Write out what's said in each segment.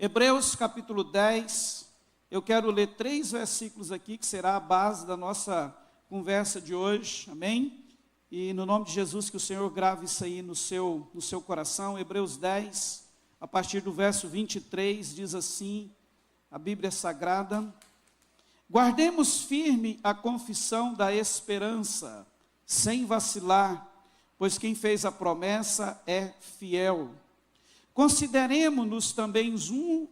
Hebreus capítulo 10, eu quero ler 3 versículos aqui, que será a base da nossa conversa de hoje, amém? E no nome de Jesus, que o Senhor grave isso aí no seu coração. Hebreus 10, a partir do verso 23, diz assim, a Bíblia Sagrada: guardemos firme a confissão da esperança, sem vacilar, pois quem fez a promessa é fiel. Consideremo-nos também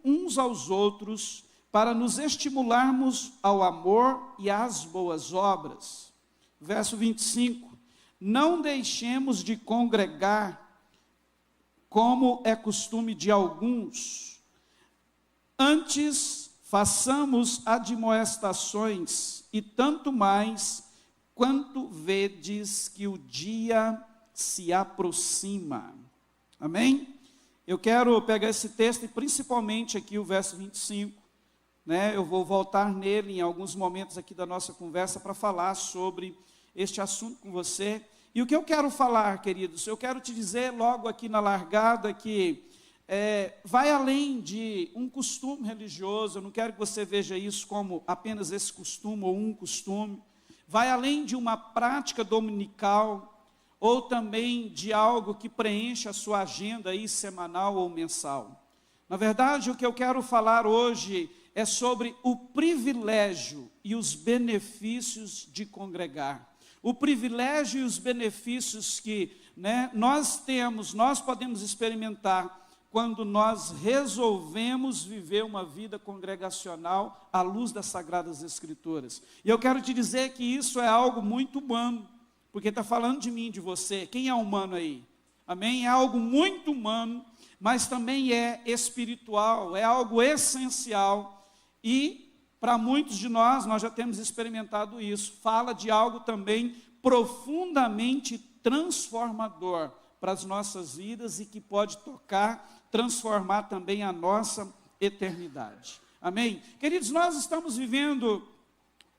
uns aos outros, para nos estimularmos ao amor e às boas obras. Verso 25, não deixemos de congregar, como é costume de alguns, antes façamos admoestações, e tanto mais, quanto vedes que o dia se aproxima. Amém? Eu quero pegar esse texto, e principalmente aqui o verso 25, eu vou voltar nele em alguns momentos aqui da nossa conversa, para falar sobre este assunto com você. E o que eu quero falar, queridos, eu quero te dizer logo aqui na largada, que vai além de um costume religioso. Eu não quero que você veja isso como apenas esse costume ou um costume. Vai além de uma prática dominical, ou também de algo que preenche a sua agenda aí semanal ou mensal. Na verdade, o que eu quero falar hoje é sobre o privilégio e os benefícios de congregar. O privilégio e os benefícios que nós podemos experimentar quando nós resolvemos viver uma vida congregacional à luz das Sagradas Escrituras. E eu quero te dizer que isso é algo muito humano, porque está falando de mim, de você. Quem é humano aí? Amém? É algo muito humano, mas também é espiritual, é algo essencial. E para muitos de nós já temos experimentado isso. Fala de algo também profundamente transformador para as nossas vidas e que pode transformar também a nossa eternidade. Amém? Queridos, nós estamos vivendo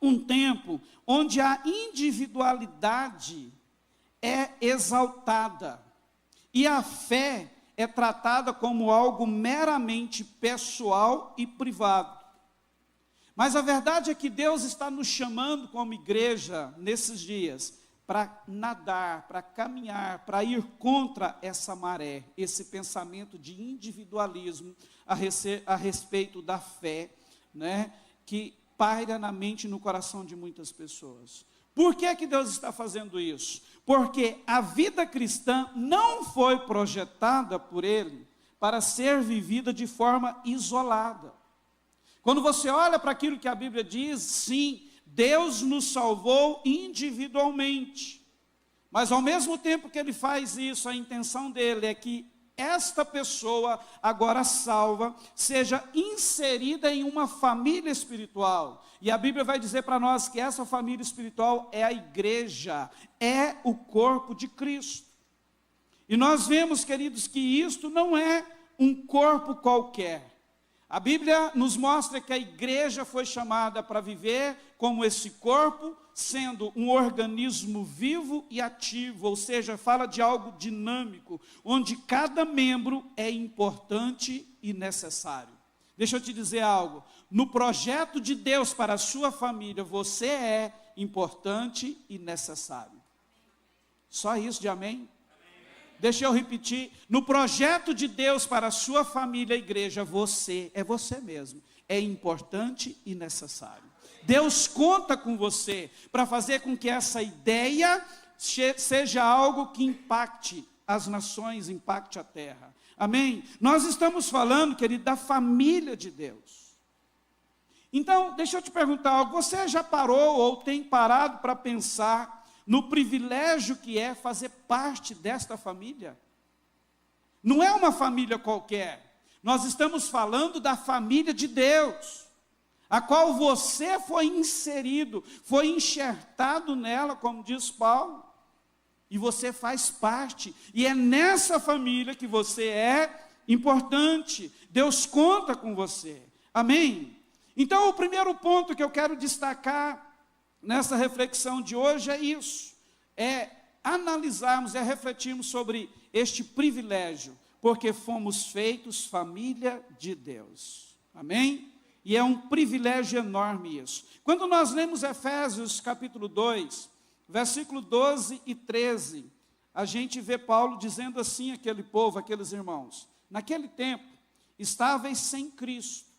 um tempo onde a individualidade é exaltada e a fé é tratada como algo meramente pessoal e privado. Mas a verdade é que Deus está nos chamando como igreja nesses dias para nadar, para caminhar, para ir contra essa maré, esse pensamento de individualismo a respeito da fé, que paira na mente e no coração de muitas pessoas. Por que que Deus está fazendo isso? Porque a vida cristã não foi projetada por Ele para ser vivida de forma isolada. Quando você olha para aquilo que a Bíblia diz, sim, Deus nos salvou individualmente, mas ao mesmo tempo que Ele faz isso, a intenção dEle é que esta pessoa, agora salva, seja inserida em uma família espiritual. E a Bíblia vai dizer para nós que essa família espiritual é a igreja, é o corpo de Cristo. E nós vemos, queridos, que isto não é um corpo qualquer. A Bíblia nos mostra que a igreja foi chamada para viver como esse corpo, sendo um organismo vivo e ativo, ou seja, fala de algo dinâmico, onde cada membro é importante e necessário. Deixa eu te dizer algo, no projeto de Deus para a sua família, você é importante e necessário. Só isso de amém? Deixa eu repetir, no projeto de Deus para a sua família, a igreja, você mesmo, é importante e necessário. Deus conta com você para fazer com que essa ideia seja algo que impacte as nações, impacte a terra. Amém? Nós estamos falando, querido, da família de Deus. Então, deixa eu te perguntar algo, você já parou ou tem parado para pensar no privilégio que é fazer parte desta família? Não é uma família qualquer, nós estamos falando da família de Deus, a qual você foi inserido, foi enxertado nela, como diz Paulo, e você faz parte, e é nessa família que você é importante, Deus conta com você, amém? Então o primeiro ponto que eu quero destacar nessa reflexão de hoje é isso, é analisarmos, é refletirmos sobre este privilégio, porque fomos feitos família de Deus. Amém? E é um privilégio enorme isso. Quando nós lemos Efésios capítulo 2, versículo 12 e 13, a gente vê Paulo dizendo assim àquele povo, àqueles irmãos: naquele tempo, estáveis sem Cristo.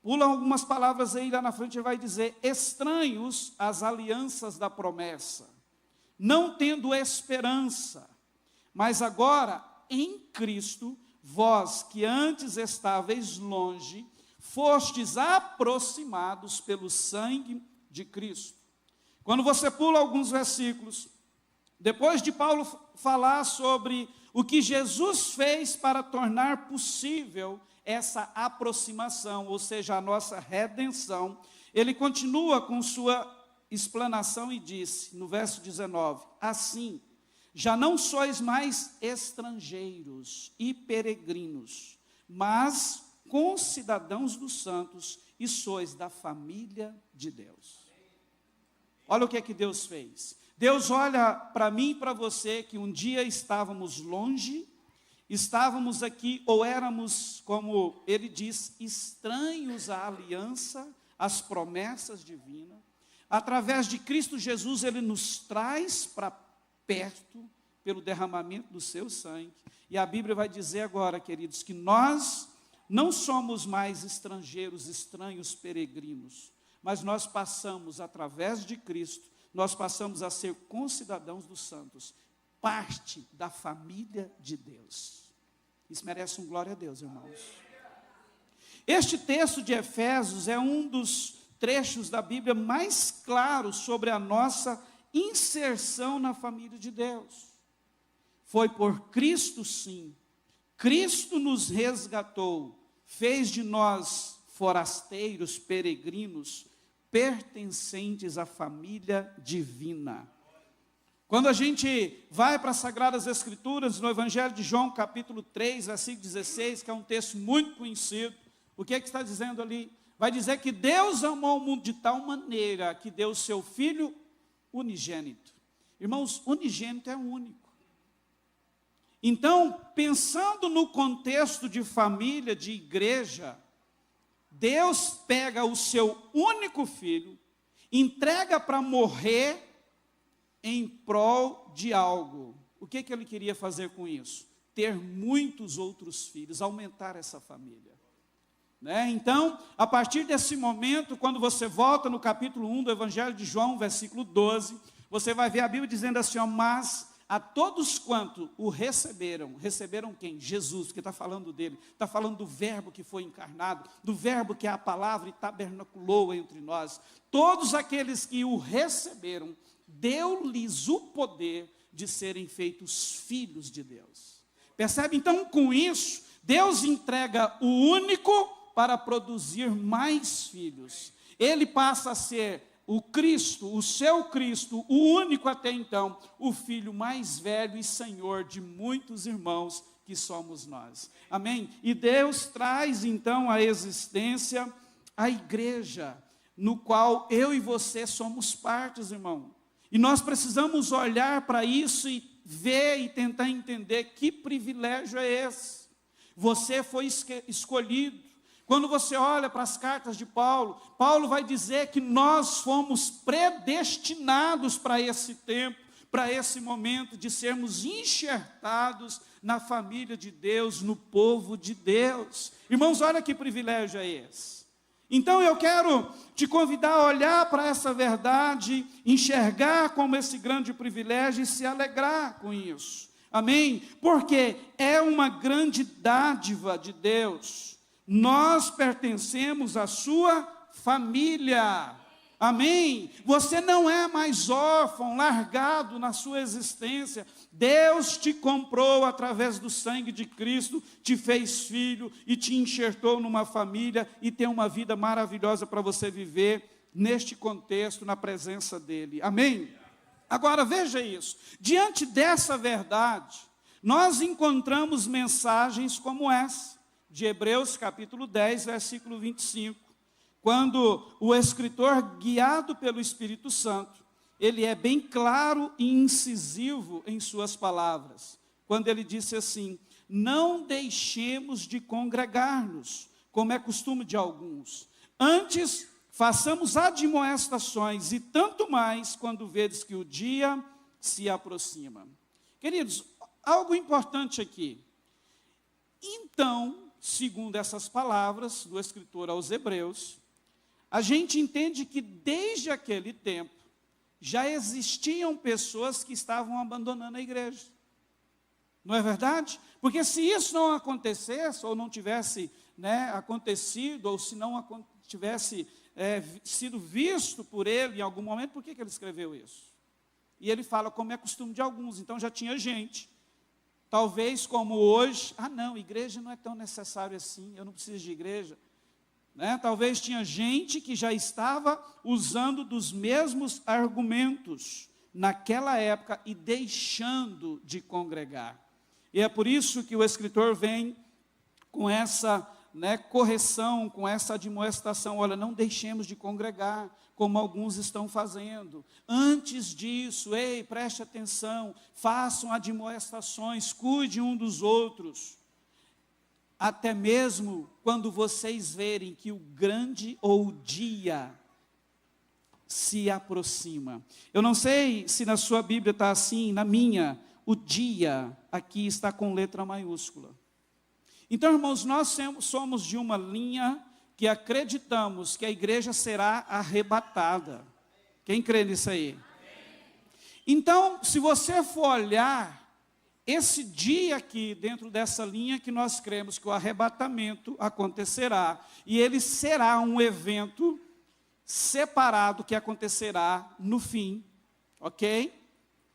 Pula algumas palavras aí, lá na frente ele vai dizer: estranhos às alianças da promessa, não tendo esperança, mas agora em Cristo, vós que antes estáveis longe, fostes aproximados pelo sangue de Cristo. Quando você pula alguns versículos, depois de Paulo falar sobre o que Jesus fez para tornar possível essa aproximação, ou seja, a nossa redenção, ele continua com sua explanação e disse, no verso 19, assim, já não sois mais estrangeiros e peregrinos, mas concidadãos dos santos e sois da família de Deus. Olha o que é que Deus fez. Deus olha para mim e para você, que um dia estávamos longe, estávamos aqui, ou éramos, como ele diz, estranhos à aliança, às promessas divinas. Através de Cristo Jesus, ele nos traz para perto, pelo derramamento do seu sangue. E a Bíblia vai dizer agora, queridos, que nós não somos mais estrangeiros, estranhos, peregrinos, mas nós passamos, através de Cristo, nós passamos a ser concidadãos dos santos, parte da família de Deus. Isso merece um glória a Deus, irmãos. Este texto de Efésios é um dos trechos da Bíblia mais claros sobre a nossa inserção na família de Deus. Foi por Cristo, sim. Cristo nos resgatou, fez de nós forasteiros, peregrinos, pertencentes à família divina. Quando a gente vai para as Sagradas Escrituras, no Evangelho de João, capítulo 3, versículo 16, que é um texto muito conhecido, o que é que está dizendo ali? Vai dizer que Deus amou o mundo de tal maneira que deu o seu Filho unigênito. Irmãos, unigênito é único. Então, pensando no contexto de família, de igreja, Deus pega o seu único filho, entrega para morrer em prol de algo. O que ele queria fazer com isso? Ter muitos outros filhos, aumentar essa família. Né? Então, a partir desse momento, quando você volta no capítulo 1 do Evangelho de João, versículo 12, você vai ver a Bíblia dizendo assim, ó, mas a todos quanto o receberam, receberam quem? Jesus, porque está falando dele, está falando do verbo que foi encarnado, do verbo que é a palavra e tabernaculou entre nós. Todos aqueles que o receberam, deu-lhes o poder de serem feitos filhos de Deus. Percebe? Então, com isso, Deus entrega o único para produzir mais filhos. Ele passa a ser o Cristo, o seu Cristo, o único até então, o filho mais velho e senhor de muitos irmãos que somos nós. Amém? E Deus traz então à existência a igreja, no qual eu e você somos partes, irmão. E nós precisamos olhar para isso e ver e tentar entender que privilégio é esse. Você foi escolhido. Quando você olha para as cartas de Paulo, Paulo vai dizer que nós fomos predestinados para esse tempo, para esse momento de sermos enxertados na família de Deus, no povo de Deus. Irmãos, olha que privilégio é esse. Então eu quero te convidar a olhar para essa verdade, enxergar como esse grande privilégio e se alegrar com isso. Amém? Porque é uma grande dádiva de Deus. Nós pertencemos à sua família. Amém? Você não é mais órfão, largado na sua existência. Deus te comprou através do sangue de Cristo, te fez filho e te enxertou numa família e tem uma vida maravilhosa para você viver neste contexto, na presença dEle. Amém? Agora veja isso. Diante dessa verdade, nós encontramos mensagens como essa, de Hebreus capítulo 10, versículo 25, quando o escritor, guiado pelo Espírito Santo, ele é bem claro e incisivo em suas palavras, quando ele disse assim, não deixemos de congregar-nos, como é costume de alguns. Antes, façamos admoestações, e tanto mais quando vedes que o dia se aproxima. Queridos, algo importante aqui. Então, segundo essas palavras do escritor aos Hebreus, a gente entende que desde aquele tempo, já existiam pessoas que estavam abandonando a igreja. Não é verdade? Porque se isso não acontecesse, ou não tivesse acontecido, ou se não tivesse sido visto por ele em algum momento, por que ele escreveu isso? E ele fala como é costume de alguns. Então já tinha gente, talvez como hoje, não, igreja não é tão necessário assim, eu não preciso de igreja. Talvez tinha gente que já estava usando dos mesmos argumentos naquela época e deixando de congregar. E é por isso que o escritor vem com essa correção, com essa admoestação. Olha, não deixemos de congregar, como alguns estão fazendo. Antes disso, preste atenção, façam admoestações, cuide um dos outros. Até mesmo quando vocês verem que o grande ou o dia se aproxima. Eu não sei se na sua Bíblia está assim, na minha, o dia aqui está com letra maiúscula. Então, irmãos, nós somos de uma linha que acreditamos que a igreja será arrebatada. Quem crê nisso aí? Então, se você for olhar, esse dia aqui, dentro dessa linha que nós cremos que o arrebatamento acontecerá, e ele será um evento separado que acontecerá no fim, ok?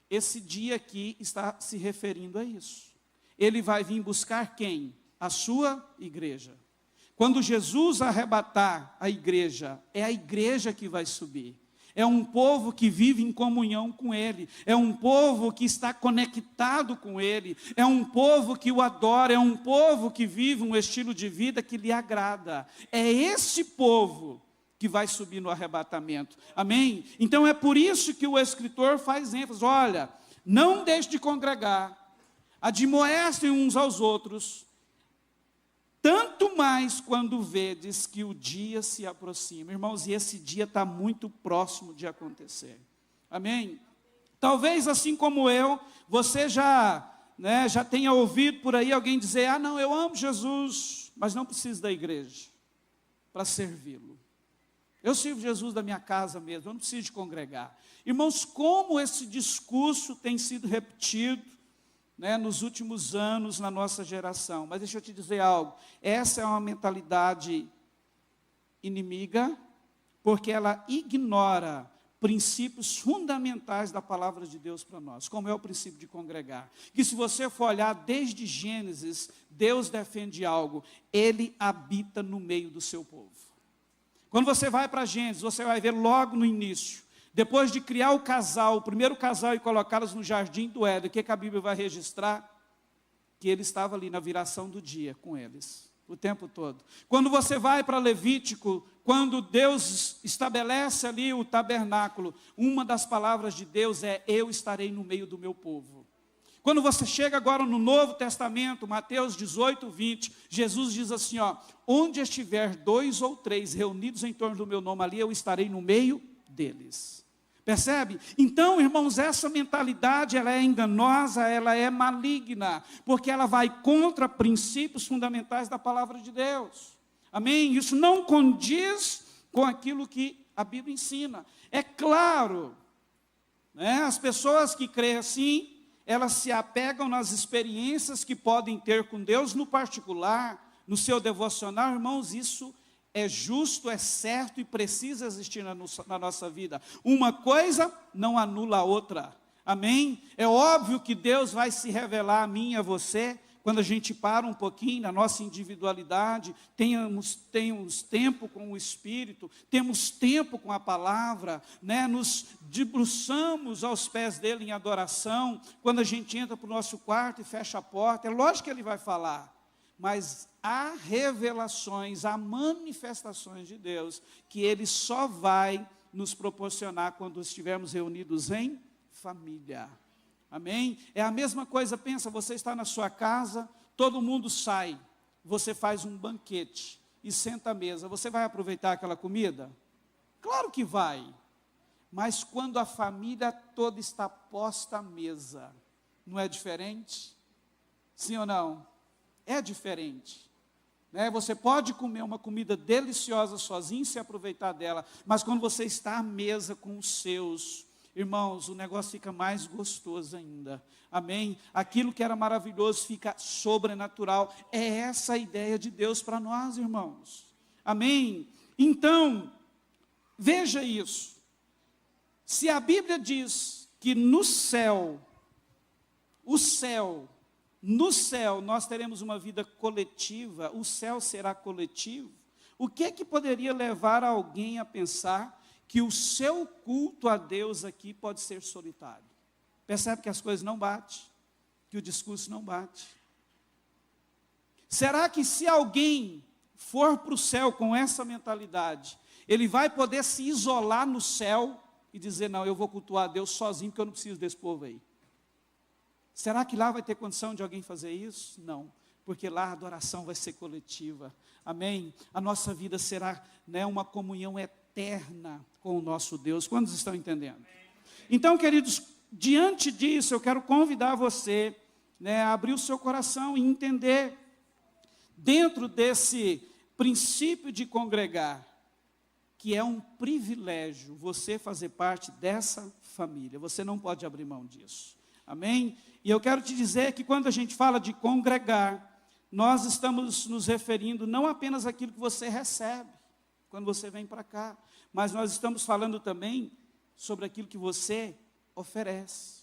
Esse dia aqui está se referindo a isso. Ele vai vir buscar quem? A sua igreja. Quando Jesus arrebatar a igreja, é a igreja que vai subir. É um povo que vive em comunhão com Ele, é um povo que está conectado com Ele, é um povo que o adora, é um povo que vive um estilo de vida que lhe agrada. É esse povo que vai subir no arrebatamento, amém? Então é por isso que o escritor faz ênfase, olha, não deixe de congregar, admoestem uns aos outros, tanto mais quando vedes que o dia se aproxima. Irmãos, e esse dia está muito próximo de acontecer. Amém? Talvez assim como eu, você já tenha ouvido por aí alguém dizer, não, eu amo Jesus, mas não preciso da igreja para servi-lo. Eu sirvo Jesus da minha casa mesmo, eu não preciso de congregar. Irmãos, como esse discurso tem sido repetido, nos últimos anos, na nossa geração. Mas deixa eu te dizer algo, essa é uma mentalidade inimiga, porque ela ignora princípios fundamentais da palavra de Deus para nós, como é o princípio de congregar. Que se você for olhar desde Gênesis, Deus defende algo, Ele habita no meio do seu povo. Quando você vai para Gênesis, você vai ver logo no início, depois de criar o primeiro casal e colocá-los no jardim do Éden, o que a Bíblia vai registrar? Que ele estava ali na viração do dia com eles, o tempo todo. Quando você vai para Levítico, quando Deus estabelece ali o tabernáculo, uma das palavras de Deus é, eu estarei no meio do meu povo. Quando você chega agora no Novo Testamento, Mateus 18, 20, Jesus diz assim, onde estiver 2 ou 3 reunidos em torno do meu nome ali, eu estarei no meio deles. Percebe? Então, irmãos, essa mentalidade, ela é enganosa, ela é maligna, porque ela vai contra princípios fundamentais da palavra de Deus. Amém? Isso não condiz com aquilo que a Bíblia ensina. É claro, as pessoas que creem assim, elas se apegam nas experiências que podem ter com Deus no particular, no seu devocional. Irmãos, isso é justo, é certo e precisa existir na nossa vida. Uma coisa não anula a outra. Amém? É óbvio que Deus vai se revelar a mim e a você, quando a gente para um pouquinho na nossa individualidade, temos tempo com o Espírito, temos tempo com a palavra, nos debruçamos aos pés dele em adoração, quando a gente entra para o nosso quarto e fecha a porta, é lógico que ele vai falar. Mas há revelações, há manifestações de Deus, que Ele só vai nos proporcionar quando estivermos reunidos em família. Amém? É a mesma coisa, pensa, você está na sua casa, todo mundo sai, você faz um banquete e senta à mesa, você vai aproveitar aquela comida? Claro que vai. Mas quando a família toda está posta à mesa, não é diferente? Sim ou não? É diferente. Né? Você pode comer uma comida deliciosa sozinho e se aproveitar dela, mas quando você está à mesa com os seus, irmãos, o negócio fica mais gostoso ainda. Amém? Aquilo que era maravilhoso fica sobrenatural. É essa a ideia de Deus para nós, irmãos. Amém? Então, veja isso. Se a Bíblia diz que no céu, no céu nós teremos uma vida coletiva, o céu será coletivo, o que é que poderia levar alguém a pensar que o seu culto a Deus aqui pode ser solitário? Percebe que as coisas não batem, que o discurso não bate. Será que se alguém for para o céu com essa mentalidade, ele vai poder se isolar no céu e dizer, não, eu vou cultuar a Deus sozinho, porque eu não preciso desse povo aí? Será que lá vai ter condição de alguém fazer isso? Não, porque lá a adoração vai ser coletiva. Amém? A nossa vida será, né, uma comunhão eterna com o nosso Deus. Quantos estão entendendo? Então, queridos, diante disso, eu quero convidar você, né, a abrir o seu coração e entender, dentro desse princípio de congregar, que é um privilégio você fazer parte dessa família. Você não pode abrir mão disso. Amém? E eu quero te dizer que quando a gente fala de congregar, nós estamos nos referindo não apenas àquilo que você recebe, quando você vem para cá, mas nós estamos falando também sobre aquilo que você oferece.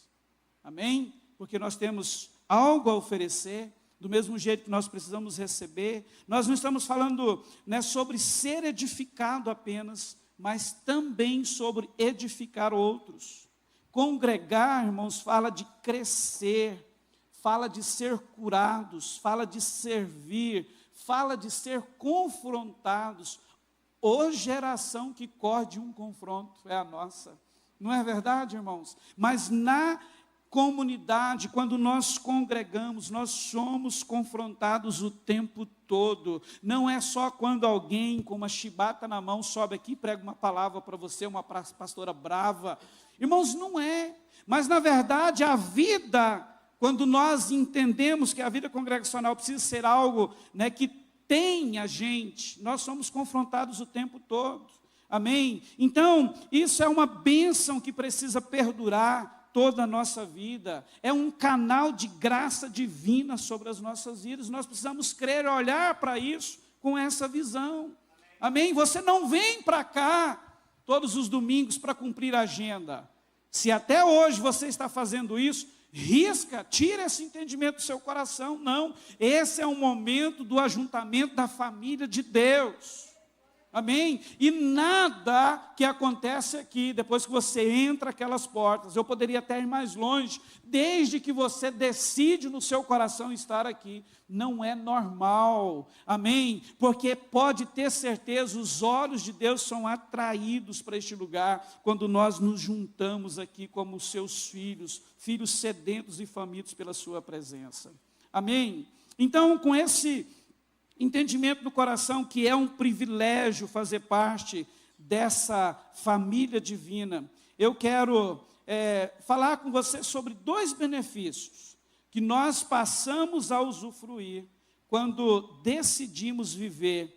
Amém? Porque nós temos algo a oferecer, do mesmo jeito que nós precisamos receber. Nós não estamos falando, né, sobre ser edificado apenas, mas também sobre edificar outros. Congregar, irmãos, fala de crescer, fala de ser curados, fala de servir, fala de ser confrontados. Ô geração que corre de um confronto, é a nossa. Não é verdade, irmãos? Mas na comunidade, quando nós congregamos, nós somos confrontados o tempo todo. Não é só quando alguém com uma chibata na mão sobe aqui e prega uma palavra para você, uma pastora brava. Irmãos, não é. Mas na verdade a vida, quando nós entendemos que a vida congregacional precisa ser algo, né, que tem a gente, nós somos confrontados o tempo todo. Amém? Então, isso é uma bênção que precisa perdurar toda a nossa vida, é um canal de graça divina sobre as nossas vidas. Nós precisamos crer e olhar para isso com essa visão. Amém? Você não vem para cá todos os domingos para cumprir a agenda. Se até hoje você está fazendo isso, risca, tira esse entendimento do seu coração. Não, esse é um momento do ajuntamento da família de Deus. Amém? E nada que acontece aqui, depois que você entra aquelas portas, eu poderia até ir mais longe, desde que você decide no seu coração estar aqui, não é normal, amém? Porque pode ter certeza, os olhos de Deus são atraídos para este lugar, quando nós nos juntamos aqui como seus filhos, filhos sedentos e famintos pela sua presença, amém? Então, com esse entendimento no coração que é um privilégio fazer parte dessa família divina, eu quero falar com você sobre dois benefícios que nós passamos a usufruir quando decidimos viver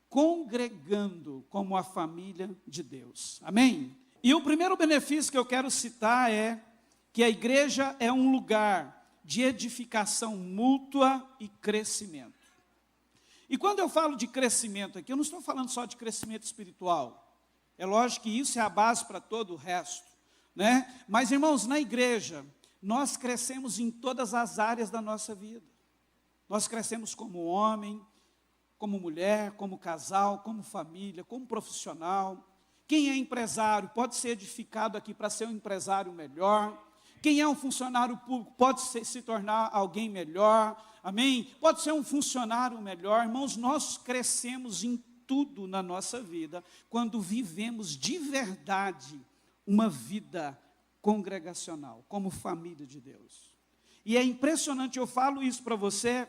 congregando como a família de Deus. Amém? E o primeiro benefício que eu quero citar é que a igreja é um lugar de edificação mútua e crescimento. E quando eu falo de crescimento aqui, eu não estou falando só de crescimento espiritual. É lógico que isso é a base para todo o resto, né? Mas, irmãos, na igreja, nós crescemos em todas as áreas da nossa vida. Nós crescemos como homem, como mulher, como casal, como família, como profissional. Quem é empresário pode ser edificado aqui para ser um empresário melhor. Quem é um funcionário público pode se tornar alguém melhor, amém? Pode ser um funcionário melhor. Irmãos, nós crescemos em tudo na nossa vida, quando vivemos de verdade uma vida congregacional, como família de Deus. E é impressionante, eu falo isso para você,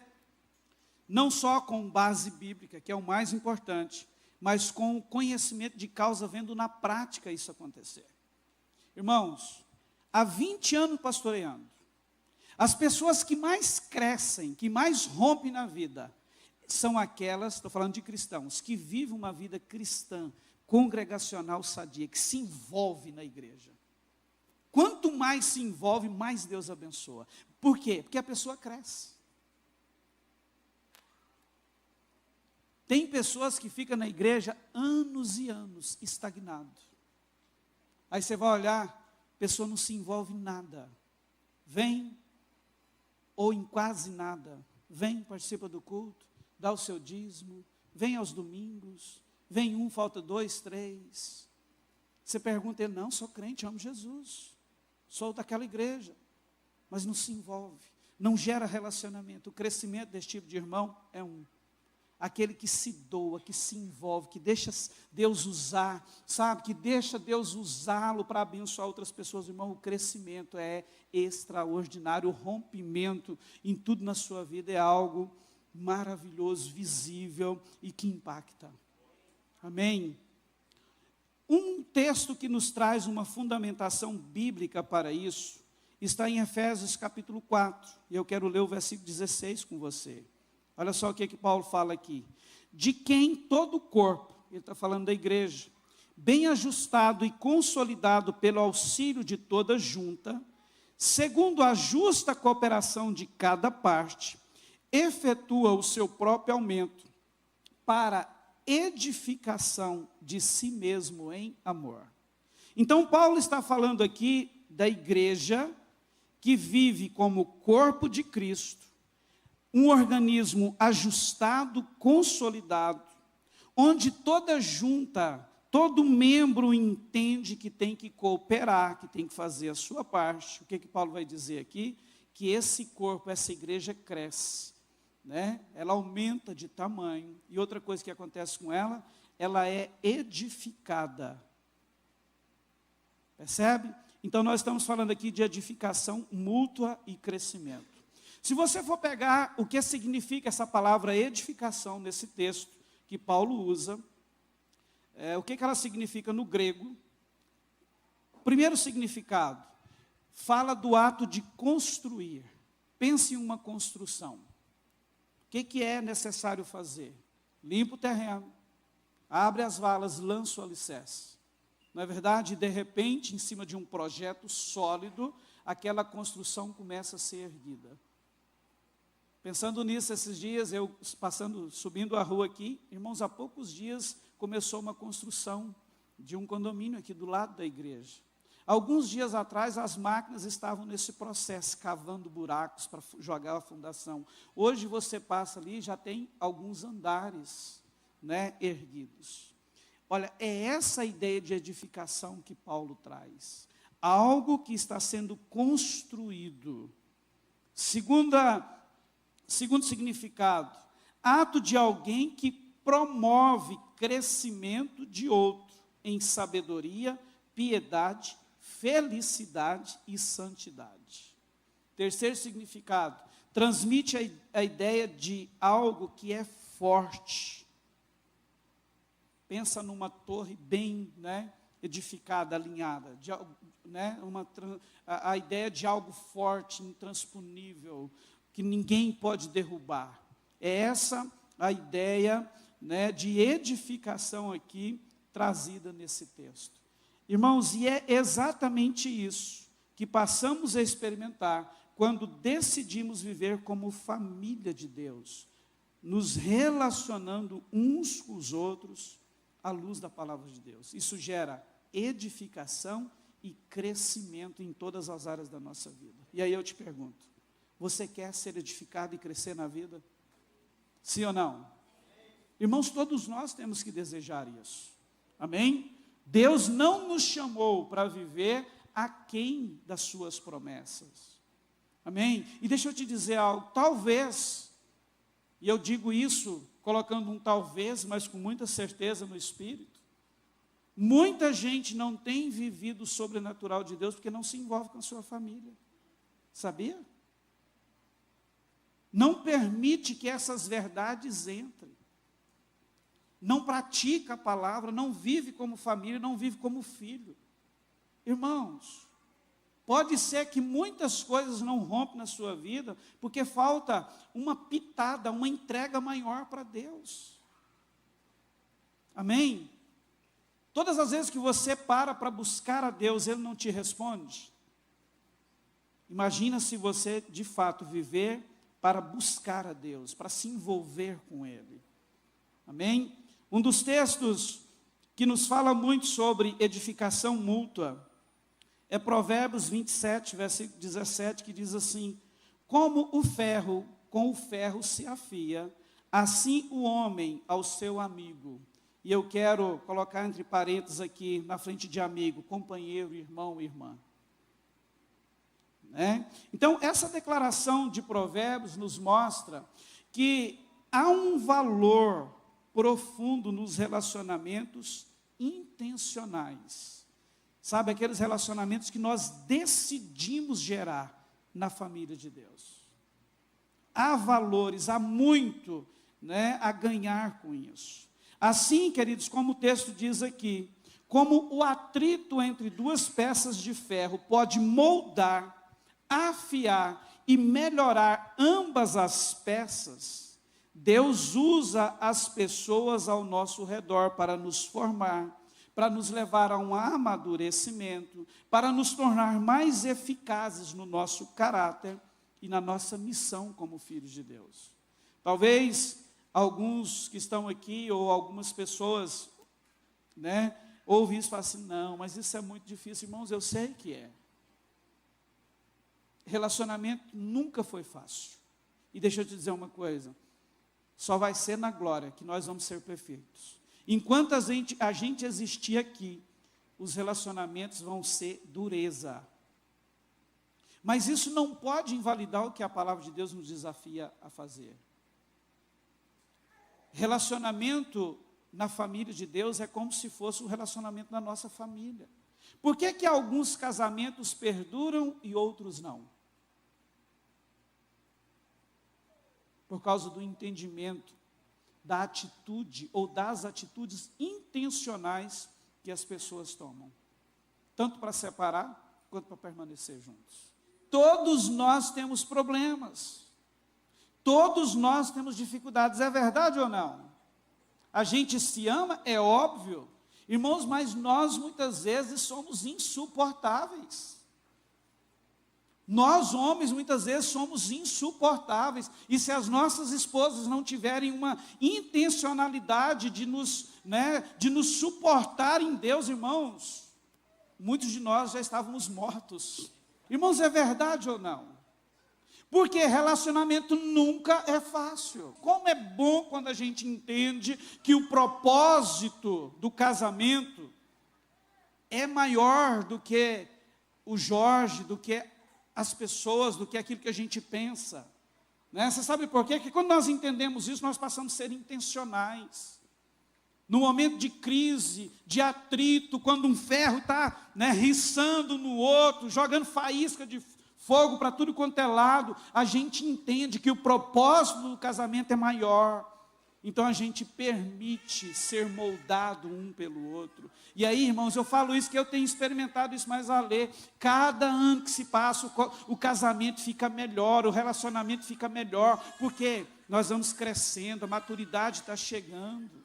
não só com base bíblica, que é o mais importante, mas com o conhecimento de causa, vendo na prática isso acontecer. Irmãos, há 20 anos pastoreando, as pessoas que mais crescem, que mais rompem na vida, são aquelas, estou falando de cristãos, que vivem uma vida cristã, congregacional sadia, que se envolve na igreja. Quanto mais se envolve, mais Deus abençoa. Por quê? Porque a pessoa cresce. Tem pessoas que ficam na igreja anos e anos, estagnado. Aí você vai olhar, a pessoa não se envolve em nada. Vem, ou em quase nada. Vem, participa do culto, dá o seu dízimo, vem aos domingos, vem um, falta 2, 3. Você pergunta, ele, não, sou crente, amo Jesus, sou daquela igreja, mas não se envolve, não gera relacionamento. O crescimento desse tipo de irmão é aquele que se doa, que se envolve, que deixa Deus usar, sabe, que deixa Deus usá-lo para abençoar outras pessoas. Irmão, o crescimento é extraordinário, o rompimento em tudo na sua vida é algo maravilhoso, visível e que impacta. Amém? Um texto que nos traz uma fundamentação bíblica para isso, está em Efésios capítulo 4, e eu quero ler o versículo 16 com você. Olha só o que Paulo fala aqui. De quem todo o corpo, ele está falando da igreja, bem ajustado e consolidado pelo auxílio de toda junta, segundo a justa cooperação de cada parte, efetua o seu próprio aumento para edificação de si mesmo em amor. Então Paulo está falando aqui da igreja que vive como corpo de Cristo, um organismo ajustado, consolidado, onde toda junta, todo membro entende que tem que cooperar, que tem que fazer a sua parte. O que Paulo vai dizer aqui? Que esse corpo, essa igreja cresce, né? Ela aumenta de tamanho. E outra coisa que acontece com ela, ela é edificada. Percebe? Então nós estamos falando aqui de edificação mútua e crescimento. Se você for pegar o que significa essa palavra edificação nesse texto que Paulo usa, o que ela significa no grego? Primeiro significado, fala do ato de construir. Pense em uma construção. O que é necessário fazer? Limpa o terreno, abre as valas, lança o alicerce. Não é verdade? De repente, em cima de um projeto sólido, aquela construção começa a ser erguida. Pensando nisso, esses dias, eu subindo a rua aqui, irmãos, há poucos dias começou uma construção de um condomínio aqui do lado da igreja. Alguns dias atrás, as máquinas estavam nesse processo, cavando buracos para jogar a fundação. Hoje você passa ali, já tem alguns andares, né, erguidos. Olha, é essa a ideia de edificação que Paulo traz. Algo que está sendo construído. Segundo significado, ato de alguém que promove crescimento de outro em sabedoria, piedade, felicidade e santidade. Terceiro significado, transmite a ideia de algo que é forte. Pensa numa torre bem, né, edificada, alinhada, a ideia de algo forte, intransponível, que ninguém pode derrubar. É essa a ideia, né, de edificação aqui trazida nesse texto. Irmãos, e é exatamente isso que passamos a experimentar quando decidimos viver como família de Deus, nos relacionando uns com os outros à luz da palavra de Deus. Isso gera edificação e crescimento em todas as áreas da nossa vida. E aí eu te pergunto, você quer ser edificado e crescer na vida? Sim ou não? Irmãos, todos nós temos que desejar isso. Amém? Deus não nos chamou para viver aquém das suas promessas. Amém? E deixa eu te dizer algo, talvez, e eu digo isso colocando um talvez, mas com muita certeza no Espírito, muita gente não tem vivido o sobrenatural de Deus porque não se envolve com a sua família. Sabia? não permite que essas verdades entrem, não pratica a palavra, não vive como família, não vive como filho. Irmãos, pode ser que muitas coisas não rompem na sua vida, porque falta uma pitada, uma entrega maior para Deus. Amém? Todas as vezes que você para buscar a Deus, Ele não te responde. Imagina se você, de fato, viver para buscar a Deus, para se envolver com Ele. Amém? Um dos textos que nos fala muito sobre edificação mútua é Provérbios 27, versículo 17, que diz assim: como o ferro com o ferro se afia, assim o homem ao seu amigo. E eu quero colocar entre parênteses aqui, na frente de amigo, companheiro, irmão, irmã. Né? Então, essa declaração de Provérbios nos mostra que há um valor profundo nos relacionamentos intencionais. Sabe, aqueles relacionamentos que nós decidimos gerar na família de Deus. Há valores, há muito, né, a ganhar com isso. Assim, queridos, como o texto diz aqui, como o atrito entre duas peças de ferro pode moldar, afiar e melhorar ambas as peças, Deus usa as pessoas ao nosso redor para nos formar, para nos levar a um amadurecimento, para nos tornar mais eficazes no nosso caráter e na nossa missão como filhos de Deus. Talvez alguns que estão aqui, ou algumas pessoas, né, ouvem isso e falam assim: não, mas isso é muito difícil. Irmãos, eu sei que é. Relacionamento nunca foi fácil. E deixa eu te dizer uma coisa, só vai ser na glória que nós vamos ser perfeitos. Enquanto a gente existir aqui, os relacionamentos vão ser dureza. Mas isso não pode invalidar o que a palavra de Deus nos desafia a fazer. Relacionamento na família de Deus é como se fosse um relacionamento na nossa família. Por que que alguns casamentos perduram e outros não? Por causa do entendimento, da atitude ou das atitudes intencionais que as pessoas tomam, tanto para separar quanto para permanecer juntos. Todos nós temos problemas, todos nós temos dificuldades, é verdade ou não? A gente se ama, é óbvio, irmãos, mas nós muitas vezes somos insuportáveis. Nós, homens, muitas vezes somos insuportáveis, e se as nossas esposas não tiverem uma intencionalidade de nos suportar em Deus, irmãos, muitos de nós já estávamos mortos. Irmãos, é verdade ou não? Porque relacionamento nunca é fácil. Como é bom quando a gente entende que o propósito do casamento é maior do que o Jorge, do que as pessoas, do que aquilo que a gente pensa. Né? Você sabe por quê? Porque quando nós entendemos isso, nós passamos a ser intencionais. No momento de crise, de atrito, quando um ferro está, né, riçando no outro, jogando faísca de fogo para tudo quanto é lado, a gente entende que o propósito do casamento é maior. Então a gente permite ser moldado um pelo outro. E aí, irmãos, eu falo isso que eu tenho experimentado isso mais a ler. Cada ano que se passa, o casamento fica melhor, o relacionamento fica melhor, porque nós vamos crescendo, a maturidade está chegando.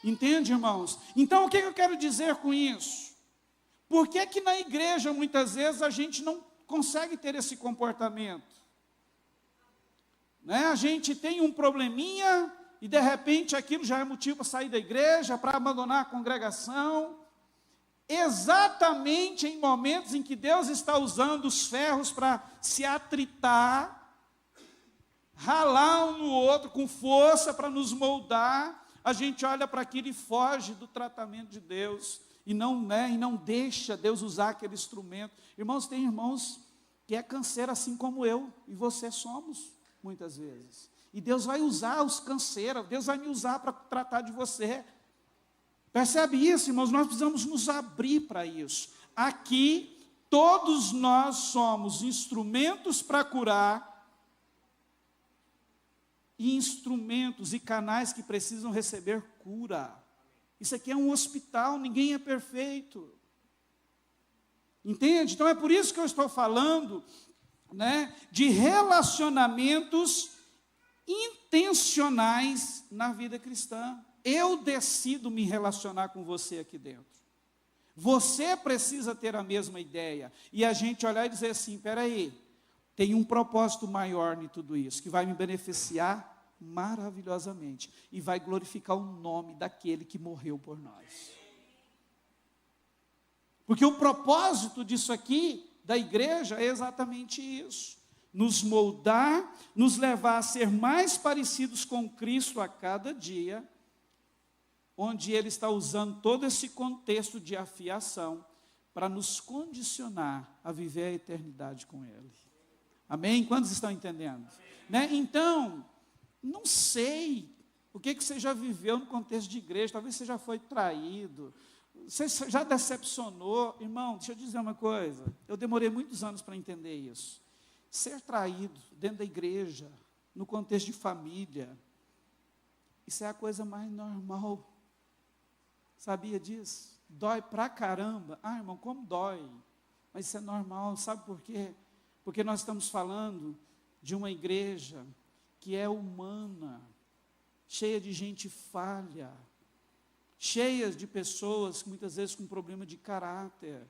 Entende, irmãos? Então, o que eu quero dizer com isso? Por que que na igreja, muitas vezes, a gente não consegue ter esse comportamento? Né? A gente tem um probleminha, e de repente aquilo já é motivo para sair da igreja, para abandonar a congregação, exatamente em momentos em que Deus está usando os ferros para se atritar, ralar um no outro com força para nos moldar, a gente olha para aquilo e foge do tratamento de Deus, e não deixa Deus usar aquele instrumento. Irmãos, tem irmãos que é canseiro assim como eu e você somos, muitas vezes. E Deus vai usar os canseiros, Deus vai me usar para tratar de você. Percebe isso, irmãos? Nós precisamos nos abrir para isso. Aqui, todos nós somos instrumentos para curar, e instrumentos e canais que precisam receber cura. Isso aqui é um hospital, ninguém é perfeito. Entende? Então é por isso que eu estou falando, né, de relacionamentos intencionais na vida cristã. Eu decido me relacionar com você aqui dentro. Você precisa ter a mesma ideia. E a gente olhar e dizer assim, espera aí, tem um propósito maior em tudo isso, que vai me beneficiar maravilhosamente. E vai glorificar o nome daquele que morreu por nós. Porque o propósito disso aqui, da igreja, é exatamente isso. Nos moldar, nos levar a ser mais parecidos com Cristo a cada dia, onde Ele está usando todo esse contexto de afiação para nos condicionar a viver a eternidade com Ele. Amém? Quantos estão entendendo? Né? Então, não sei o que você já viveu no contexto de igreja, talvez você já foi traído, você já decepcionou. Irmão, deixa eu dizer uma coisa, eu demorei muitos anos para entender isso. Ser traído dentro da igreja, no contexto de família, isso é a coisa mais normal. Sabia disso? Dói pra caramba. Ah, irmão, como dói? Mas isso é normal, sabe por quê? Porque nós estamos falando de uma igreja que é humana, cheia de gente falha, cheia de pessoas, muitas vezes com problema de caráter,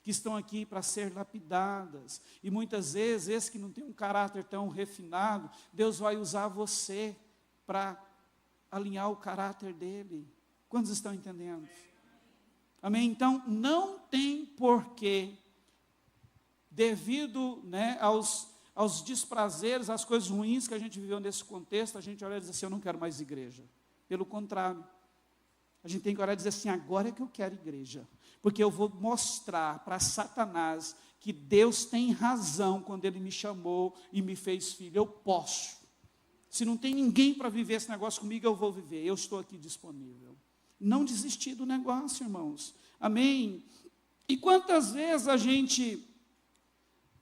que estão aqui para ser lapidadas, e muitas vezes, esse que não tem um caráter tão refinado, Deus vai usar você para alinhar o caráter dele. Quantos estão entendendo? Amém? Então, não tem porquê, devido, né, aos desprazeres, às coisas ruins que a gente viveu nesse contexto, a gente olha e diz assim, eu não quero mais igreja. Pelo contrário, a gente tem que olhar e dizer assim, agora é que eu quero igreja, porque eu vou mostrar para Satanás que Deus tem razão quando Ele me chamou e me fez filho. Eu posso. Se não tem ninguém para viver esse negócio comigo, eu vou viver. Eu estou aqui disponível. Não desistir do negócio, irmãos. Amém? E quantas vezes a gente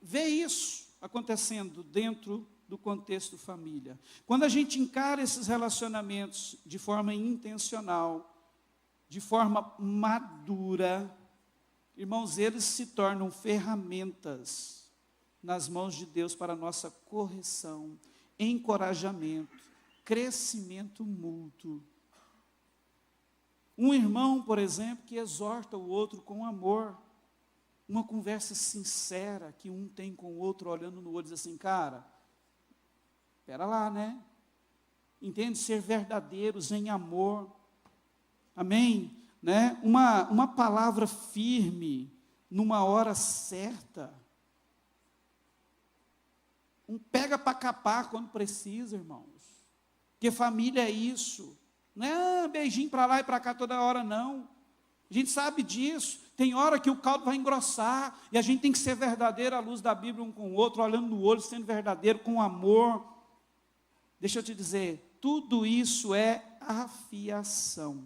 vê isso acontecendo dentro do contexto família? Quando a gente encara esses relacionamentos de forma intencional, de forma madura, irmãos, eles se tornam ferramentas nas mãos de Deus para a nossa correção, encorajamento, crescimento mútuo. Um irmão, por exemplo, que exorta o outro com amor, uma conversa sincera que um tem com o outro, olhando no olho, diz assim, cara, espera lá, né? Entende? Ser verdadeiros em amor. Amém? Né? Uma palavra firme, numa hora certa. Um pega para capar quando precisa, irmãos. Porque família é isso. Não é beijinho para lá e para cá toda hora, não. A gente sabe disso. Tem hora que o caldo vai engrossar, e a gente tem que ser verdadeiro à luz da Bíblia um com o outro, olhando no olho, sendo verdadeiro, com amor. Deixa eu te dizer, tudo isso é afiação.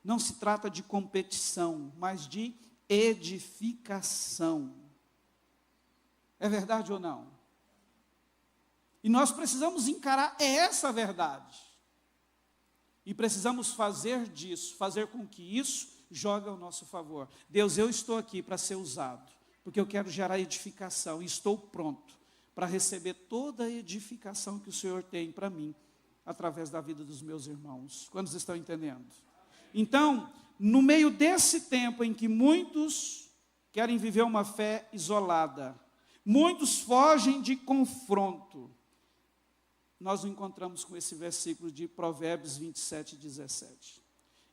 Não se trata de competição, mas de edificação. É verdade ou não? E nós precisamos encarar essa verdade. E precisamos fazer disso, fazer com que isso jogue ao nosso favor. Deus, eu estou aqui para ser usado, porque eu quero gerar edificação, e estou pronto para receber toda a edificação que o Senhor tem para mim, através da vida dos meus irmãos. Quantos estão entendendo? Então, no meio desse tempo em que muitos querem viver uma fé isolada, muitos fogem de confronto, nós nos encontramos com esse versículo de Provérbios 27, 17.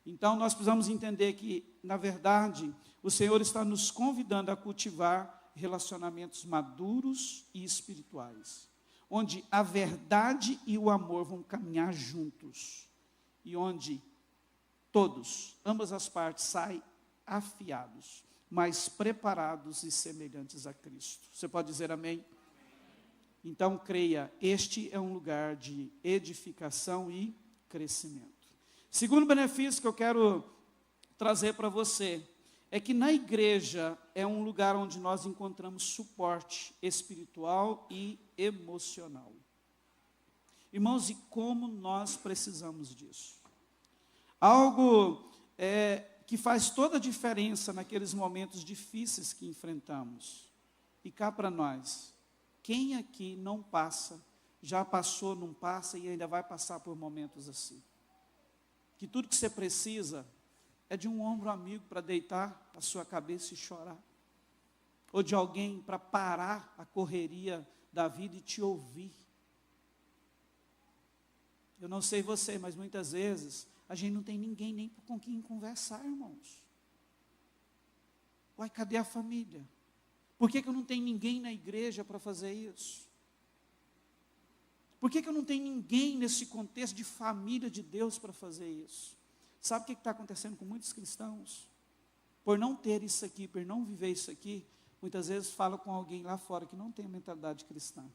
Então, nós precisamos entender que, na verdade, o Senhor está nos convidando a cultivar relacionamentos maduros e espirituais, onde a verdade e o amor vão caminhar juntos, e onde todos, ambas as partes, saem afiados, mas preparados e semelhantes a Cristo. Você pode dizer amém? Então, creia, este é um lugar de edificação e crescimento. Segundo benefício que eu quero trazer para você, é que na igreja é um lugar onde nós encontramos suporte espiritual e emocional. Irmãos, e como nós precisamos disso? Algo que faz toda a diferença naqueles momentos difíceis que enfrentamos. E cá para nós, quem aqui não passa, já passou, não passa e ainda vai passar por momentos assim? Que tudo que você precisa é de um ombro amigo para deitar a sua cabeça e chorar. Ou de alguém para parar a correria da vida e te ouvir. Eu não sei você, mas muitas vezes a gente não tem ninguém nem com quem conversar, irmãos. Uai, cadê a família? Por que eu não tenho ninguém na igreja para fazer isso? Por que eu não tenho ninguém nesse contexto de família de Deus para fazer isso? Sabe o que está acontecendo com muitos cristãos? Por não ter isso aqui, por não viver isso aqui, muitas vezes fala com alguém lá fora que não tem a mentalidade cristã.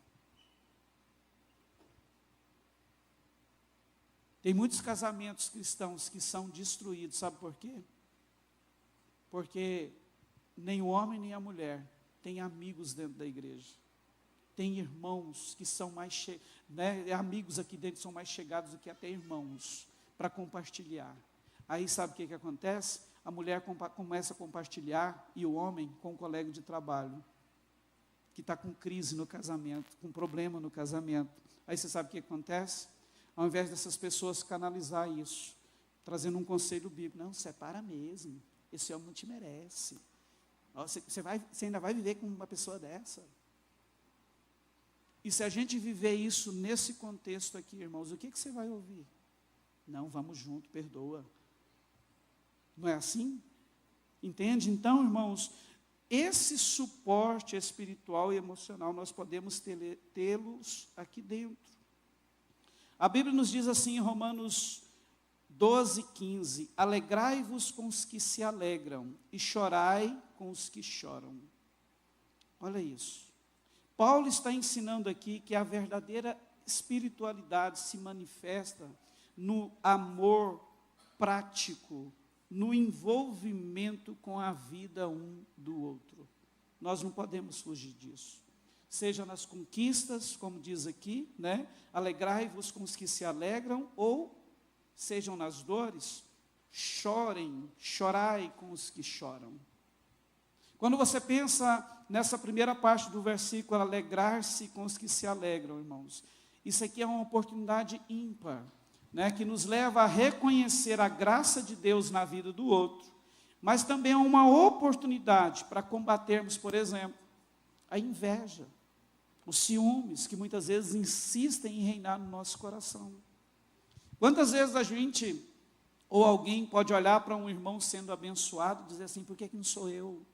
Tem muitos casamentos cristãos que são destruídos, sabe por quê? Porque nem o homem nem a mulher tem amigos dentro da igreja. Tem irmãos que são mais, amigos aqui dentro são mais chegados do que até irmãos, para compartilhar. Aí sabe o que acontece? A mulher começa a compartilhar e o homem com um colega de trabalho, que está com crise no casamento, com problema no casamento. Aí você sabe o que acontece? Ao invés dessas pessoas canalizar isso, trazendo um conselho bíblico, não, separa mesmo, esse homem não te merece. Você ainda vai viver com uma pessoa dessa? E se a gente viver isso nesse contexto aqui, irmãos, o que você vai ouvir? Não, vamos junto, perdoa. Não é assim? Entende? Então, irmãos, esse suporte espiritual e emocional, nós podemos tê-los aqui dentro. A Bíblia nos diz assim em Romanos 12:15, alegrai-vos com os que se alegram e chorai com os que choram. Olha isso. Paulo está ensinando aqui que a verdadeira espiritualidade se manifesta no amor prático, no envolvimento com a vida um do outro. Nós não podemos fugir disso. Seja nas conquistas, como diz aqui, alegrai-vos com os que se alegram, ou sejam nas dores, chorai com os que choram. Quando você pensa nessa primeira parte do versículo, alegrar-se com os que se alegram, irmãos, isso aqui é uma oportunidade ímpar, que nos leva a reconhecer a graça de Deus na vida do outro, mas também é uma oportunidade para combatermos, por exemplo, a inveja, os ciúmes, que muitas vezes insistem em reinar no nosso coração. Quantas vezes a gente, ou alguém pode olhar para um irmão sendo abençoado e dizer assim, por que não sou eu?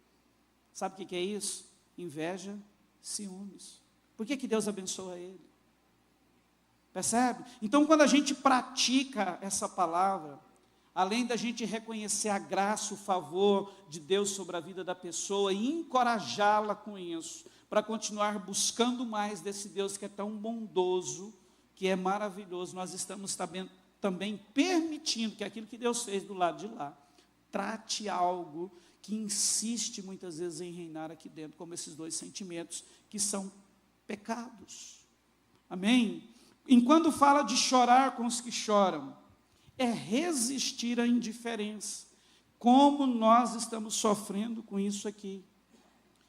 Sabe o que é isso? Inveja, ciúmes. Por que Deus abençoa ele? Percebe? Então, quando a gente pratica essa palavra, além da gente reconhecer a graça, o favor de Deus sobre a vida da pessoa e encorajá-la com isso, para continuar buscando mais desse Deus que é tão bondoso, que é maravilhoso, nós estamos também permitindo que aquilo que Deus fez do lado de lá, trate algo que insiste muitas vezes em reinar aqui dentro, como esses dois sentimentos que são pecados. Amém? Enquanto fala de chorar com os que choram, é resistir à indiferença. Como nós estamos sofrendo com isso aqui.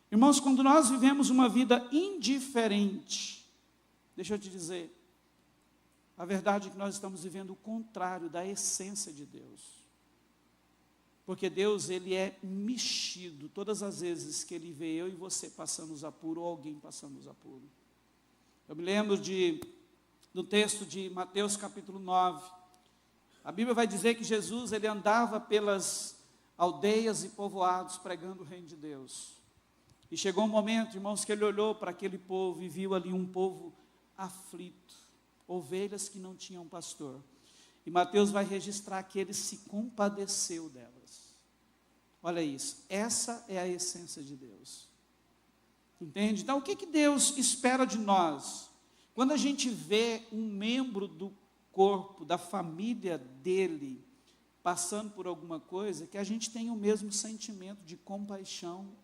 Irmãos, quando nós vivemos uma vida indiferente, deixa eu te dizer, a verdade é que nós estamos vivendo o contrário da essência de Deus. Porque Deus, Ele é mexido todas as vezes que Ele vê eu e você passando os apuros, ou alguém passando os apuros. Eu me lembro do texto de Mateus capítulo 9. A Bíblia vai dizer que Jesus, Ele andava pelas aldeias e povoados pregando o reino de Deus. E chegou um momento, irmãos, que Ele olhou para aquele povo e viu ali um povo aflito, ovelhas que não tinham pastor. E Mateus vai registrar que Ele se compadeceu delas. Olha isso, essa é a essência de Deus. Entende? Então, o que Deus espera de nós? Quando a gente vê um membro do corpo, da família dele, passando por alguma coisa, que a gente tenha o mesmo sentimento de compaixão,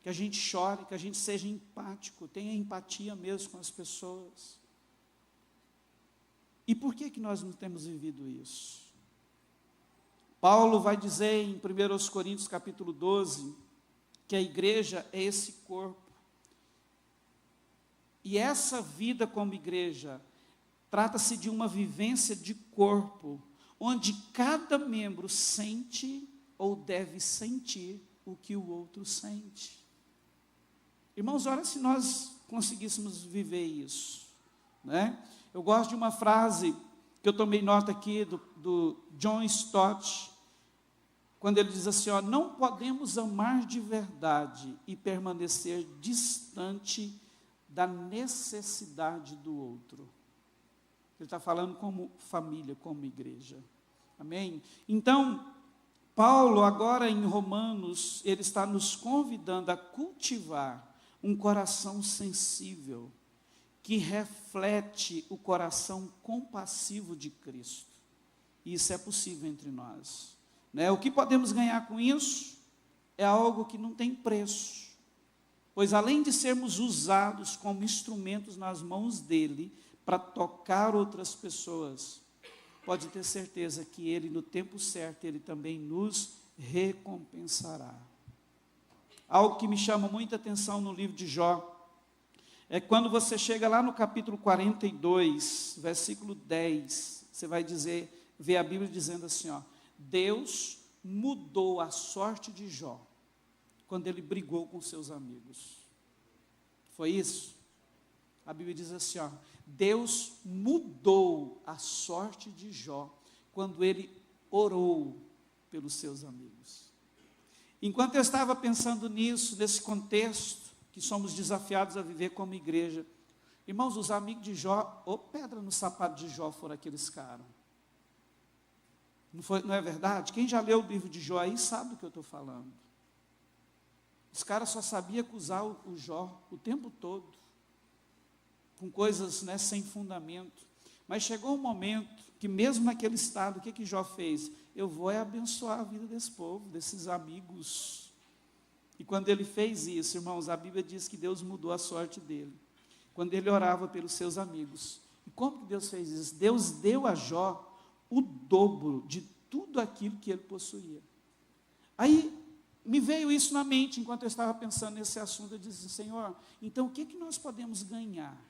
que a gente chore, que a gente seja empático, tenha empatia mesmo com as pessoas. E por que nós não temos vivido isso? Paulo vai dizer em 1 Coríntios capítulo 12, que a igreja é esse corpo. E essa vida como igreja, trata-se de uma vivência de corpo, onde cada membro sente ou deve sentir o que o outro sente. Irmãos, olha se nós conseguíssemos viver isso, né? Eu gosto de uma frase que eu tomei nota aqui do John Stott, quando ele diz assim, ó, não podemos amar de verdade e permanecer distante da necessidade do outro. Ele está falando como família, como igreja. Amém? Então, Paulo, agora em Romanos, ele está nos convidando a cultivar um coração sensível, que reflete o coração compassivo de Cristo. E isso é possível entre nós, né? O que podemos ganhar com isso é algo que não tem preço, pois além de sermos usados como instrumentos nas mãos dele para tocar outras pessoas, pode ter certeza que ele, no tempo certo, ele também nos recompensará. Algo que me chama muita atenção no livro de Jó, é quando você chega lá no capítulo 42, versículo 10, você vai ver a Bíblia dizendo assim, ó, Deus mudou a sorte de Jó, quando ele brigou com seus amigos. Foi isso? A Bíblia diz assim, ó, Deus mudou a sorte de Jó, quando ele orou pelos seus amigos. Enquanto eu estava pensando nisso, nesse contexto, que somos desafiados a viver como igreja, irmãos, os amigos de Jó, ou pedra no sapato de Jó foram aqueles caras. Não é verdade? Quem já leu o livro de Jó aí sabe do que eu estou falando. Os caras só sabiam acusar o Jó o tempo todo, com coisas, né, sem fundamento. Mas chegou um momento que mesmo naquele estado, o que Jó fez? Eu vou abençoar a vida desse povo, desses amigos. E quando ele fez isso, irmãos, a Bíblia diz que Deus mudou a sorte dele, quando ele orava pelos seus amigos. E como que Deus fez isso? Deus deu a Jó o dobro de tudo aquilo que ele possuía. Aí, me veio isso na mente, enquanto eu estava pensando nesse assunto, eu disse, Senhor, então o que nós podemos ganhar,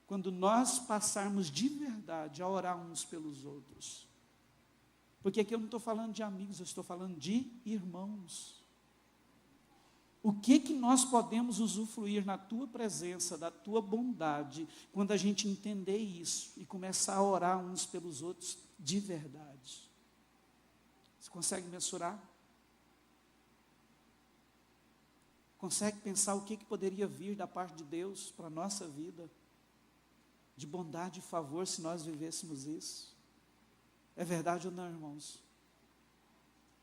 quando nós passarmos de verdade a orar uns pelos outros? Porque aqui eu não estou falando de amigos, eu estou falando de irmãos. O que nós podemos usufruir na tua presença, da tua bondade, quando a gente entender isso e começar a orar uns pelos outros de verdade? Você consegue mensurar? Consegue pensar o que poderia vir da parte de Deus para a nossa vida? De bondade e favor, se nós vivêssemos isso? É verdade ou não, irmãos?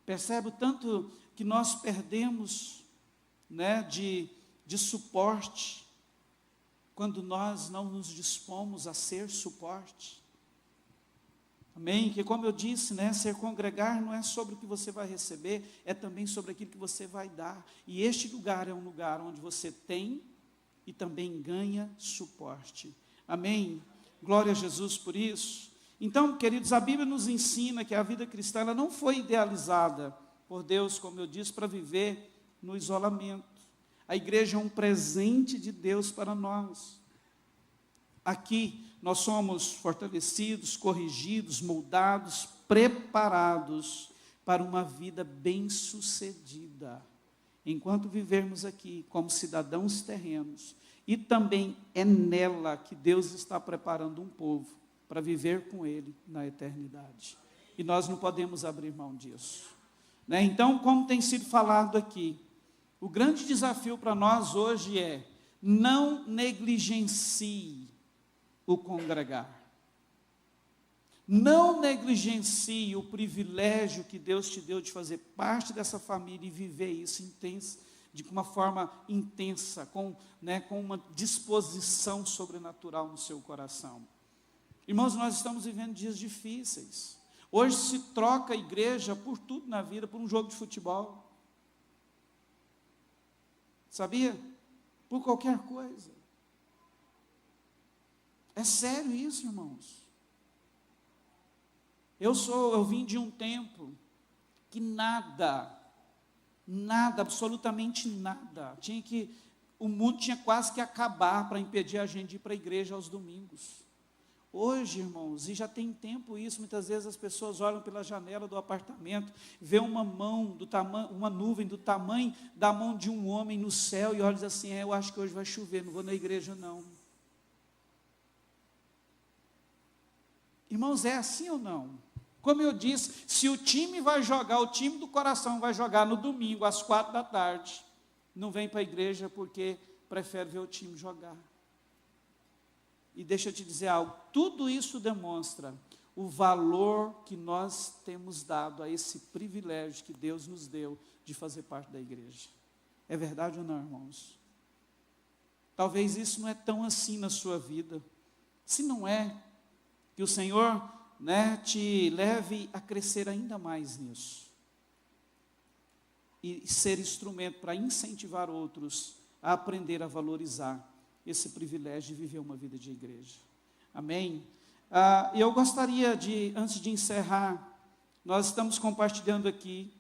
Percebe o tanto que nós perdemos, né, de suporte, quando nós não nos dispomos a ser suporte? Amém? Que como eu disse, né, ser congregar não é sobre o que você vai receber, é também sobre aquilo que você vai dar. E este lugar é um lugar onde você tem e também ganha suporte. Amém? Glória a Jesus por isso. Então, queridos, a Bíblia nos ensina que a vida cristã ela não foi idealizada por Deus, como eu disse, para viver no isolamento. A igreja é um presente de Deus para nós. Aqui nós somos fortalecidos, corrigidos, moldados, preparados para uma vida bem-sucedida, enquanto vivermos aqui como cidadãos terrenos. E também é nela que Deus está preparando um povo para viver com Ele na eternidade. E nós não podemos abrir mão disso, né? Então, como tem sido falado aqui, o grande desafio para nós hoje é: não negligencie o congregar. Não negligencie o privilégio que Deus te deu de fazer parte dessa família e viver isso de uma forma intensa, com uma disposição sobrenatural no seu coração. Irmãos, nós estamos vivendo dias difíceis. Hoje se troca a igreja por tudo na vida, por um jogo de futebol. Sabia? Por qualquer coisa. É sério isso, irmãos. Eu vim de um tempo que nada, absolutamente nada, o mundo tinha quase que acabar para impedir a gente de ir para a igreja aos domingos. Hoje, irmãos, e já tem tempo isso, muitas vezes as pessoas olham pela janela do apartamento, vê uma nuvem do tamanho da mão de um homem no céu, e olham assim, eu acho que hoje vai chover, não vou na igreja não. Irmãos, é assim ou não? Como eu disse, se o time vai jogar, o time do coração vai jogar no domingo, às 4 da tarde, não vem para a igreja porque prefere ver o time jogar. E deixa eu te dizer algo, tudo isso demonstra o valor que nós temos dado a esse privilégio que Deus nos deu de fazer parte da igreja. É verdade ou não, irmãos? Talvez isso não é tão assim na sua vida. Se não é, que o Senhor, te leve a crescer ainda mais nisso. E ser instrumento para incentivar outros a aprender a valorizar esse privilégio de viver uma vida de igreja. Amém? Eu gostaria antes de encerrar, nós estamos compartilhando aqui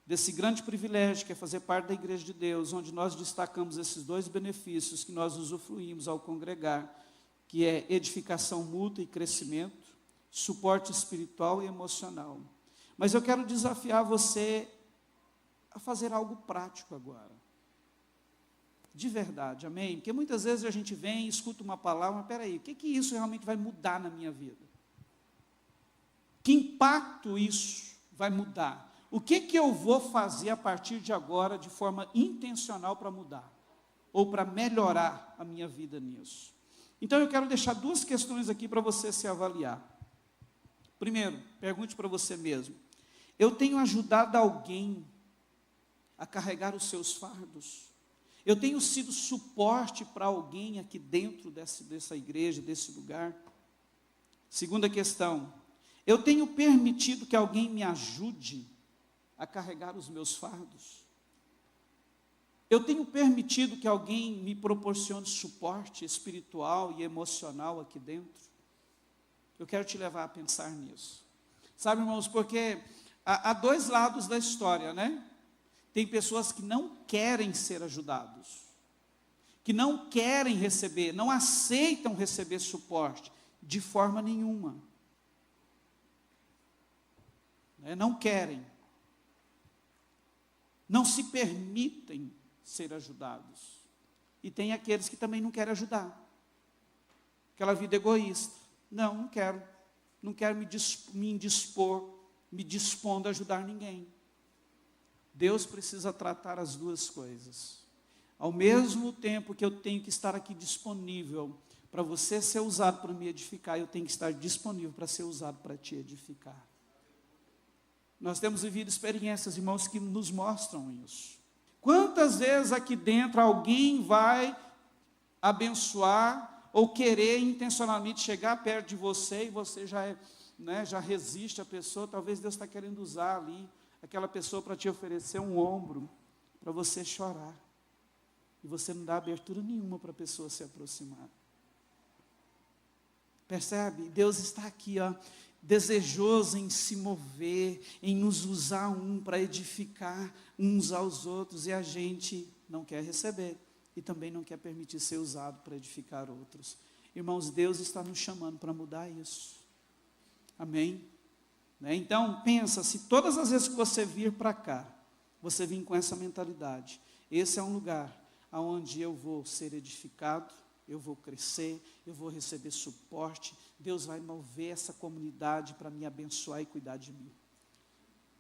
desse grande privilégio que é fazer parte da igreja de Deus, onde nós destacamos esses 2 benefícios que nós usufruímos ao congregar, que é edificação mútua e crescimento, suporte espiritual e emocional. Mas eu quero desafiar você a fazer algo prático agora. De verdade, amém? Porque muitas vezes a gente vem e escuta uma palavra, mas peraí, o que isso realmente vai mudar na minha vida? Que impacto isso vai mudar? O que eu vou fazer a partir de agora de forma intencional para mudar? Ou para melhorar a minha vida nisso? Então eu quero deixar 2 questões aqui para você se avaliar. Primeiro, pergunte para você mesmo: eu tenho ajudado alguém a carregar os seus fardos? Eu tenho sido suporte para alguém aqui dentro dessa igreja, desse lugar? Segunda questão: eu tenho permitido que alguém me ajude a carregar os meus fardos? Eu tenho permitido que alguém me proporcione suporte espiritual e emocional aqui dentro? Eu quero te levar a pensar nisso. Sabe, irmãos, porque há 2 lados da história, né? Tem pessoas que não querem ser ajudados, que não querem receber, não aceitam receber suporte de forma nenhuma. Não querem, não se permitem ser ajudados. E tem aqueles que também não querem ajudar. Aquela vida egoísta. Não quero me dispondo a ajudar ninguém. Deus precisa tratar as 2 coisas. Ao mesmo tempo que eu tenho que estar aqui disponível para você ser usado para me edificar, eu tenho que estar disponível para ser usado para te edificar. Nós temos vivido experiências, irmãos, que nos mostram isso. Quantas vezes aqui dentro alguém vai abençoar ou querer intencionalmente chegar perto de você e você já resiste à pessoa? Talvez Deus está querendo usar ali aquela pessoa para te oferecer um ombro, para você chorar. E você não dá abertura nenhuma para a pessoa se aproximar. Percebe? Deus está aqui, desejoso em se mover, em nos usar para edificar uns aos outros, e a gente não quer receber, e também não quer permitir ser usado para edificar outros. Irmãos, Deus está nos chamando para mudar isso. Amém? Então, pensa, se todas as vezes que você vir para cá, você vir com essa mentalidade, esse é um lugar onde eu vou ser edificado, eu vou crescer, eu vou receber suporte, Deus vai mover essa comunidade para me abençoar e cuidar de mim.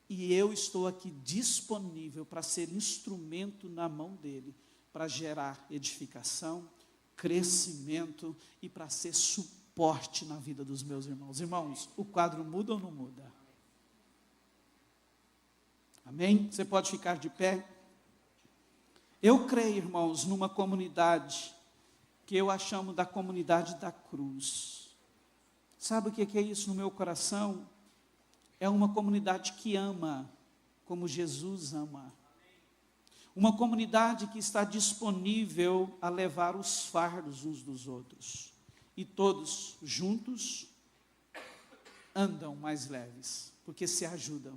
E eu estou aqui disponível para ser instrumento na mão dEle, para gerar edificação, crescimento e para ser suporte na vida dos meus irmãos. Irmãos, o quadro muda ou não muda? Amém? Você pode ficar de pé? Eu creio, irmãos, numa comunidade que eu a chamo da comunidade da cruz. Sabe o que é isso no meu coração? É uma comunidade que ama como Jesus ama. Uma comunidade que está disponível a levar os fardos uns dos outros. E todos juntos andam mais leves, porque se ajudam.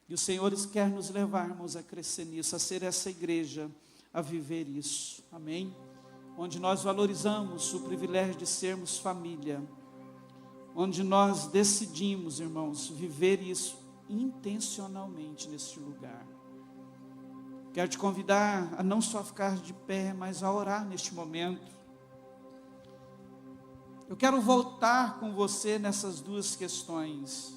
E o Senhor quer nos levar, irmãos, a crescer nisso, a ser essa igreja, a viver isso, amém? Onde nós valorizamos o privilégio de sermos família, onde nós decidimos, irmãos, viver isso intencionalmente neste lugar. Quero te convidar a não só ficar de pé, mas a orar neste momento. Eu quero voltar com você nessas duas questões.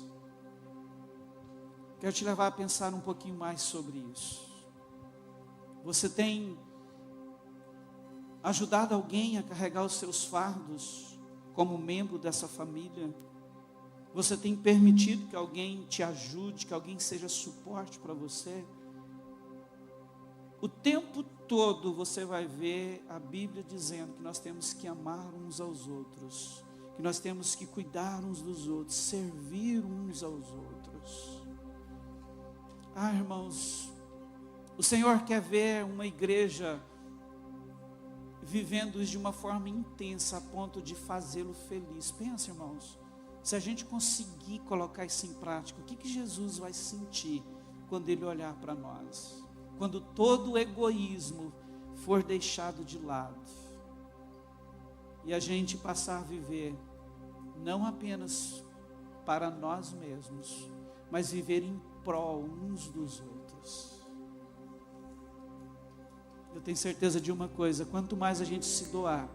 Quero te levar a pensar um pouquinho mais sobre isso. Você tem ajudado alguém a carregar os seus fardos como membro dessa família? Você tem permitido que alguém te ajude, que alguém seja suporte para você? O tempo todo você vai ver a Bíblia dizendo que nós temos que amar uns aos outros, que nós temos que cuidar uns dos outros, servir uns aos outros. Ah, irmãos, o Senhor quer ver uma igreja vivendo isso de uma forma intensa, a ponto de fazê-lo feliz. Pensa, irmãos, se a gente conseguir colocar isso em prática, o que Jesus vai sentir quando Ele olhar para nós? Quando todo o egoísmo for deixado de lado, e a gente passar a viver, não apenas para nós mesmos, mas viver em prol uns dos outros. Eu tenho certeza de uma coisa: quanto mais a gente se doar,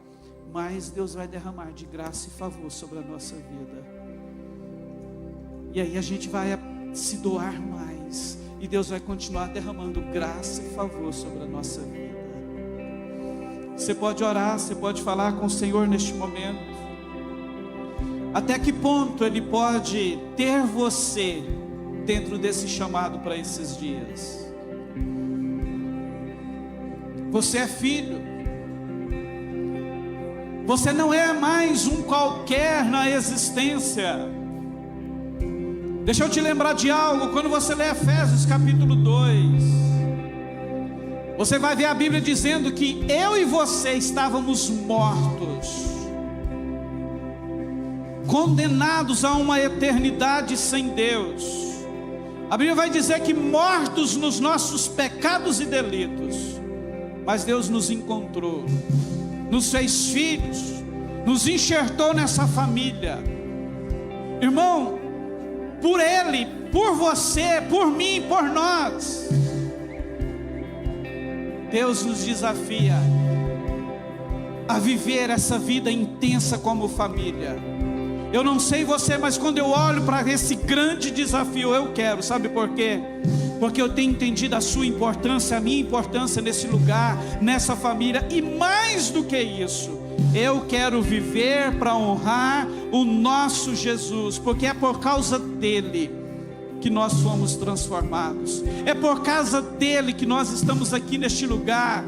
mais Deus vai derramar de graça e favor sobre a nossa vida. E aí a gente vai se doar mais, e Deus vai continuar derramando graça e favor sobre a nossa vida. Você pode orar, você pode falar com o Senhor neste momento. Até que ponto Ele pode ter você dentro desse chamado para esses dias? Você é filho. Você não é mais um qualquer na existência. Deixa eu te lembrar de algo. Quando você lê Efésios capítulo 2, você vai ver a Bíblia dizendo que eu e você estávamos mortos, condenados a uma eternidade sem Deus. A Bíblia vai dizer que mortos nos nossos pecados e delitos, mas Deus nos encontrou, nos fez filhos, nos enxertou nessa família. Irmão, por Ele, por você, por mim, por nós, Deus nos desafia a viver essa vida intensa como família. Eu não sei você, mas quando eu olho para esse grande desafio, eu quero, sabe por quê? Porque eu tenho entendido a sua importância, a minha importância nesse lugar, nessa família, e mais do que isso, eu quero viver para honrar o nosso Jesus, porque é por causa dele que nós fomos transformados, é por causa dele que nós estamos aqui neste lugar,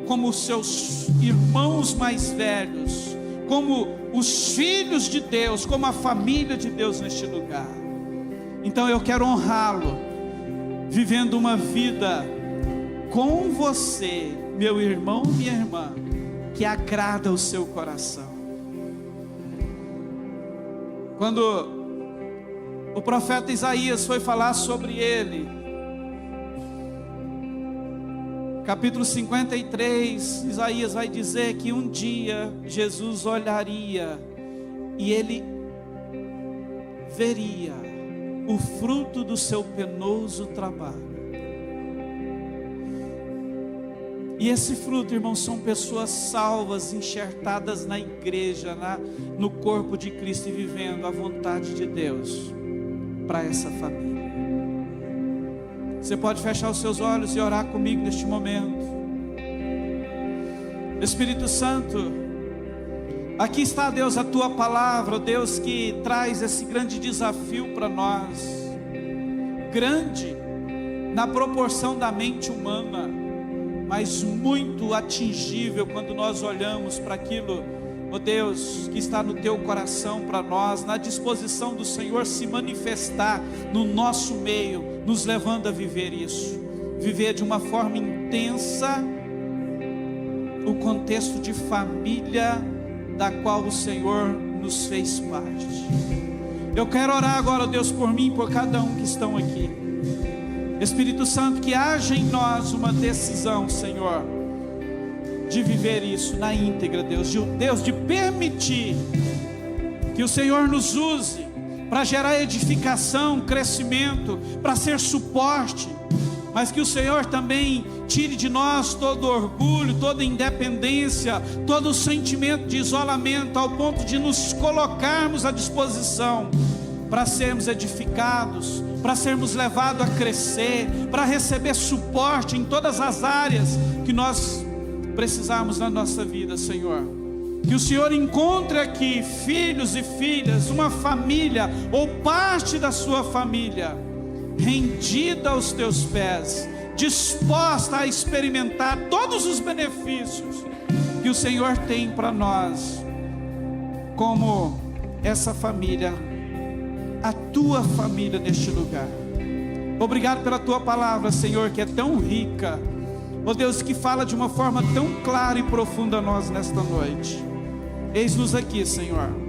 como os seus irmãos mais velhos, como os filhos de Deus, como a família de Deus neste lugar. Então eu quero honrá-lo, vivendo uma vida com você, meu irmão, minha irmã, que agrada o seu coração. Quando o profeta Isaías foi falar sobre ele, capítulo 53, Isaías vai dizer que um dia Jesus olharia e ele veria o fruto do seu penoso trabalho. E esse fruto, irmãos, são pessoas salvas, enxertadas na igreja, no corpo de Cristo, e vivendo a vontade de Deus para essa família. Você pode fechar os seus olhos e orar comigo neste momento. Espírito Santo, aqui está, Deus, a tua palavra, Deus, que traz esse grande desafio para nós, grande na proporção da mente humana, mas muito atingível quando nós olhamos para aquilo, ó Deus, que está no teu coração para nós, na disposição do Senhor se manifestar no nosso meio, nos levando a viver isso, viver de uma forma intensa o contexto de família da qual o Senhor nos fez parte. Eu quero orar agora, Deus, por mim e por cada um que estão aqui. Espírito Santo, que haja em nós uma decisão, Senhor, de viver isso na íntegra, Deus, de permitir que o Senhor nos use para gerar edificação, crescimento, para ser suporte, mas que o Senhor também tire de nós todo orgulho, toda independência, todo sentimento de isolamento, ao ponto de nos colocarmos à disposição para sermos edificados, para sermos levados a crescer, para receber suporte em todas as áreas que nós precisarmos na nossa vida, Senhor. Que o Senhor encontre aqui filhos e filhas, uma família ou parte da sua família, rendida aos teus pés, disposta a experimentar todos os benefícios que o Senhor tem para nós, como essa família, a tua família neste lugar. Obrigado pela tua palavra, Senhor, que é tão rica, ó Deus, que fala de uma forma tão clara e profunda a nós nesta noite. Eis-nos aqui, Senhor.